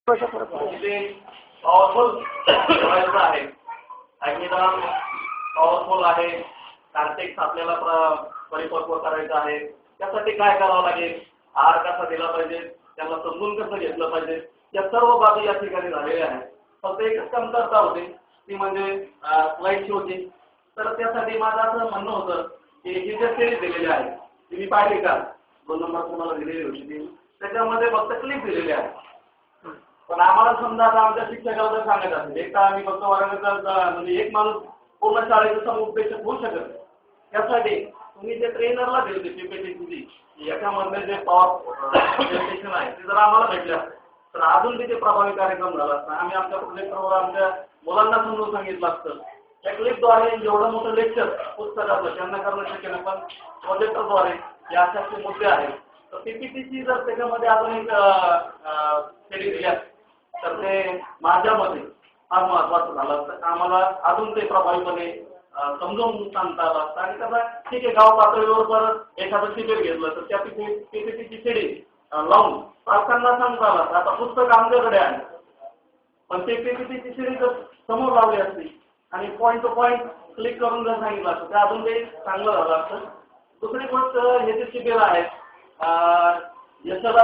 ते पॉवरफुल व्हायचं आहे. अग्निदान पॉवरफुल आहे. कार्टेक्स आपल्याला परिपक्व करायचं आहे. त्यासाठी काय करावं लागेल, आहार कसा दिला पाहिजे, त्याला समजून कसं घेतलं पाहिजे, या सर्व बाबी या ठिकाणी झालेल्या आहेत. फक्त एकच कमतरता होती, ती म्हणजे स्लाईडची होती. तर त्यासाठी माझं असं म्हणणं होतं की ही जे सिरीज दिलेली आहे ती मी पाहिली का, 2 नंबर तुम्हाला दिलेली होती ती, त्याच्यामध्ये फक्त क्लिप दिलेली आहे. पण आम्हाला समजा आता आमच्या शिक्षकाला जर सांगत असेल, एक तर आम्ही फक्त वर्गाचा म्हणजे एक माणूस पूर्ण शाळेचं समुपदेशक होऊ शकत नाही. त्यासाठी तुम्ही जे ट्रेनरला दिली पीपीटी याच्यामधले जे पॉवर प्रेझेंटेशन आहे ते जर आम्हाला भेटले असते तर अजून तिथे प्रभावी कार्यक्रम झाला असता. आम्ही आमच्या प्रोजेक्टरवर आमच्या मुलांना समजून सांगितलं असतं. त्या क्लिपद्वारे एवढं मोठं लेक्चर पुस्तकाचं त्यांना करणं शक्य नाही, पण प्रोजेक्टरद्वारे या अशाचे मुद्दे आहेत. तर पीपीटीची जर त्याच्यामध्ये अजून एक थेरी दिली तर ते माझ्यामध्ये फार महत्त्वाचं झालं असतं. आम्हाला अजून ते प्रभावीपणे समजावून सांगता आलं असतं. आणि कसं ठीक आहे, गाव पातळीवर जर एखादं शिबिर घेतलं तर त्या पीपीटीची सीडी लावून पालकांना सांगता आलं असतं. आता पुस्तक आमच्याकडे आहे, पण ते पीपीटीची सीडी जर समोर लावली असती आणि पॉईंट टू पॉईंट क्लिक करून जर सांगितलं असतं तर अजून ते चांगलं झालं असतं. दुसरी गोष्ट हे जे शिबिर आहे यशदा